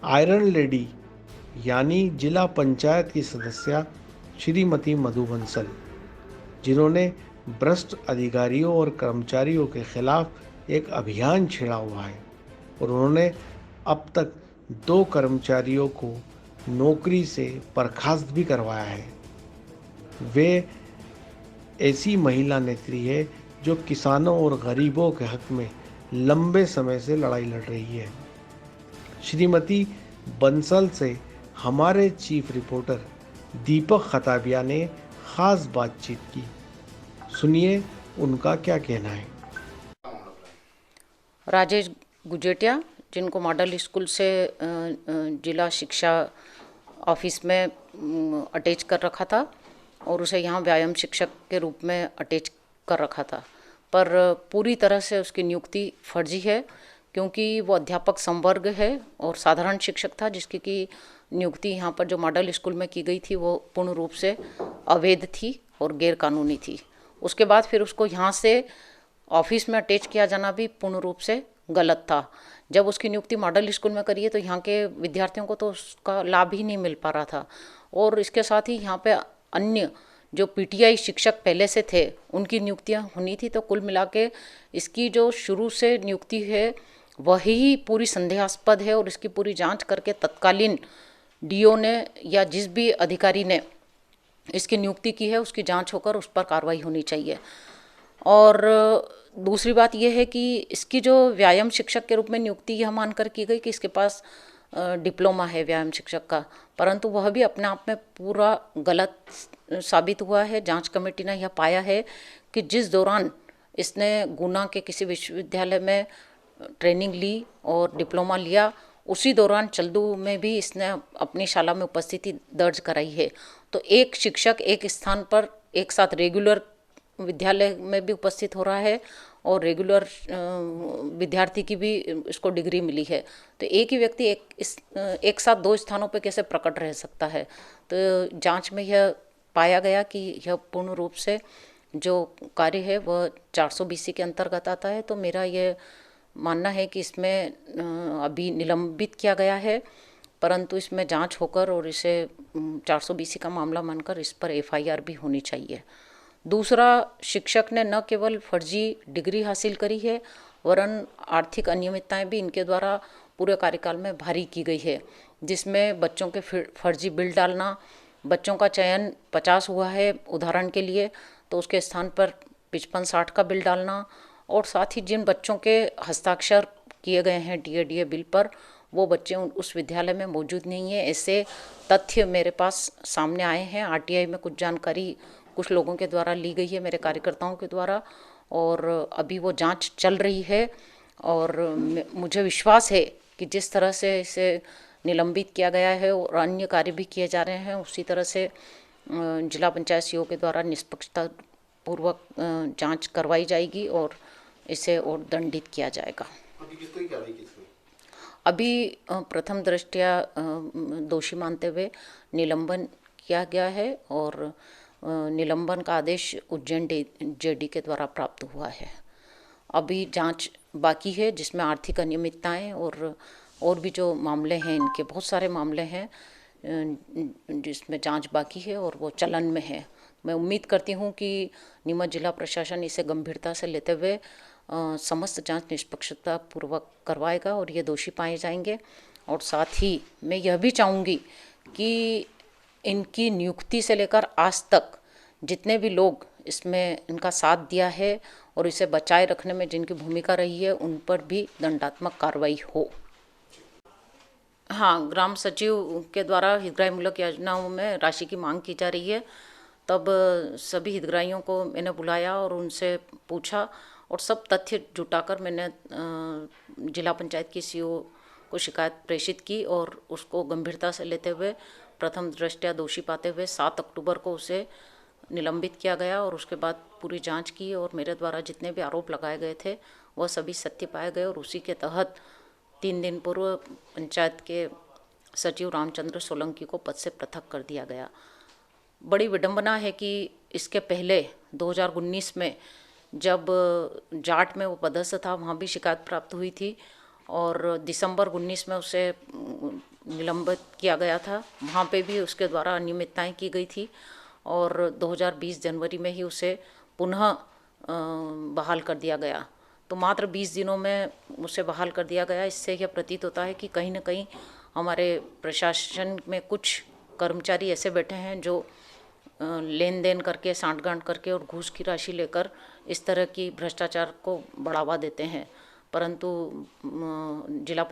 Iron lady यानी जिला पंचायत की सदस्या श्रीमती मधु बंसल, जिन्होंने भ्रष्ट अधिकारियों और कर्मचारियों के खिलाफ एक अभियान छेड़ा हुआ है और उन्होंने अब तक 2 कर्मचारियों को नौकरी से बर्खास्त भी करवाया है। वे ऐसी महिला नेत्री है जो किसानों और गरीबों के हक में लंबे समय से लड़ाई लड़ रही है। श्रीमती बंसल से हमारे चीफ रिपोर्टर दीपक खताबिया ने खास बातचीत की। सुनिए उनका क्या कहना है। राजेश गुजेटिया, जिनको मॉडल स्कूल से जिला शिक्षा ऑफिस में अटैच कर रखा था और उसे यहाँ व्यायाम शिक्षक के रूप में अटैच कर रखा था, पर पूरी तरह से उसकी नियुक्ति फर्जी है, क्योंकि वो अध्यापक संवर्ग है और साधारण शिक्षक था, जिसकी की नियुक्ति यहाँ पर जो मॉडल स्कूल में की गई थी वो पूर्ण रूप से अवैध थी और गैरकानूनी थी। उसके बाद फिर उसको यहाँ से ऑफिस में अटैच किया जाना भी पूर्ण रूप से गलत था। जब उसकी नियुक्ति मॉडल स्कूल में करी है तो यहाँ के विद्यार्थियों को तो उसका लाभ ही नहीं मिल पा रहा था, और इसके साथ ही यहाँ पे अन्य जो पीटीआई शिक्षक पहले से थे उनकी नियुक्तियाँ होनी थी। तो कुल मिला के इसकी जो शुरू से नियुक्ति है वही पूरी संदेहास्पद है, और इसकी पूरी जांच करके तत्कालीन डीओ ने या जिस भी अधिकारी ने इसकी नियुक्ति की है उसकी जांच होकर उस पर कार्रवाई होनी चाहिए। और दूसरी बात यह है कि इसकी जो व्यायाम शिक्षक के रूप में नियुक्ति यह मानकर की गई कि इसके पास डिप्लोमा है व्यायाम शिक्षक का, परंतु वह भी अपने आप में पूरा गलत साबित हुआ है। जांच कमेटी ने यह पाया है कि जिस दौरान इसने गुना के किसी विश्वविद्यालय में ट्रेनिंग ली और डिप्लोमा लिया, उसी दौरान चल्दू में भी इसने अपनी शाला में उपस्थिति दर्ज कराई है। तो एक शिक्षक एक स्थान पर एक साथ रेगुलर विद्यालय में भी उपस्थित हो रहा है और रेगुलर विद्यार्थी की भी इसको डिग्री मिली है, तो एक ही व्यक्ति एक साथ 2 स्थानों पर कैसे प्रकट रह सकता है। तो जांच में यह पाया गया कि यह पूर्ण रूप से जो कार्य है वह 400 BC के अंतर्गत आता है। तो मेरा यह मानना है कि इसमें अभी निलंबित किया गया है, परंतु इसमें जांच होकर और इसे 400 BC का मामला मानकर इस पर FIR भी होनी चाहिए। दूसरा, शिक्षक ने न केवल फर्जी डिग्री हासिल करी है वरन आर्थिक अनियमितताएं भी इनके द्वारा पूरे कार्यकाल में भारी की गई है, जिसमें बच्चों के फर्जी बिल डालना, बच्चों का चयन 50 हुआ है उदाहरण के लिए तो उसके स्थान पर 55-60 का बिल डालना, और साथ ही जिन बच्चों के हस्ताक्षर किए गए हैं DA बिल पर वो बच्चे उस विद्यालय में मौजूद नहीं है। ऐसे तथ्य मेरे पास सामने आए हैं। RTI में कुछ जानकारी कुछ लोगों के द्वारा ली गई है, मेरे कार्यकर्ताओं के द्वारा, और अभी वो जांच चल रही है। और मुझे विश्वास है कि जिस तरह से इसे निलंबित किया गया है और अन्य कार्य भी किए जा रहे हैं उसी तरह से जिला पंचायत CO के द्वारा निष्पक्षता पूर्वक जांच करवाई जाएगी और इसे और दंडित किया जाएगा। अभी किस तरह की कार्रवाई की इसमें? अभी प्रथम दृष्टया दोषी मानते हुए निलंबन किया गया है और निलंबन का आदेश उज्जैन JD के द्वारा प्राप्त हुआ है। अभी जांच बाकी है जिसमें आर्थिक अनियमितताएं और भी जो मामले हैं, इनके बहुत सारे मामले हैं जिसमें जांच बाकी है और वो चलन में है। मैं उम्मीद करती हूँ कि नीमच जिला प्रशासन इसे गंभीरता से लेते हुए समस्त जांच निष्पक्षता पूर्वक करवाएगा और ये दोषी पाए जाएंगे। और साथ ही मैं यह भी चाहूँगी कि इनकी नियुक्ति से लेकर आज तक जितने भी लोग इसमें इनका साथ दिया है और इसे बचाए रखने में जिनकी भूमिका रही है उन पर भी दंडात्मक कार्रवाई हो। हाँ, ग्राम सचिव के द्वारा हितग्राहीमूलक योजनाओं में राशि की मांग की जा रही है, तब सभी हितग्राहियों को मैंने बुलाया और उनसे पूछा और सब तथ्य जुटाकर मैंने जिला पंचायत की CO को शिकायत प्रेषित की और उसको गंभीरता से लेते हुए प्रथम दृष्टया दोषी पाते हुए 7 अक्टूबर को उसे निलंबित किया गया और उसके बाद पूरी जांच की और मेरे द्वारा जितने भी आरोप लगाए गए थे वह सभी सत्य पाए गए और उसी के तहत 3 दिन पूर्व पंचायत के सचिव रामचंद्र सोलंकी को पद से पृथक कर दिया गया। बड़ी विडंबना है कि इसके पहले 2019 में जब जाट में वो पदस्थ था वहाँ भी शिकायत प्राप्त हुई थी और दिसंबर 19 में उसे निलंबित किया गया था, वहाँ पे भी उसके द्वारा अनियमितताएं की गई थी और 2020 जनवरी में ही उसे पुनः बहाल कर दिया गया। तो मात्र 20 दिनों में उसे बहाल कर दिया गया। इससे यह प्रतीत होता है कि कहीं ना कहीं हमारे प्रशासन में कुछ कर्मचारी ऐसे बैठे हैं जो लेन देन करके, सांठगांठ करके और घूस की राशि लेकर इस तरह की भ्रष्टाचार को बढ़ावा देते हैं। परंतु जिला पंचायत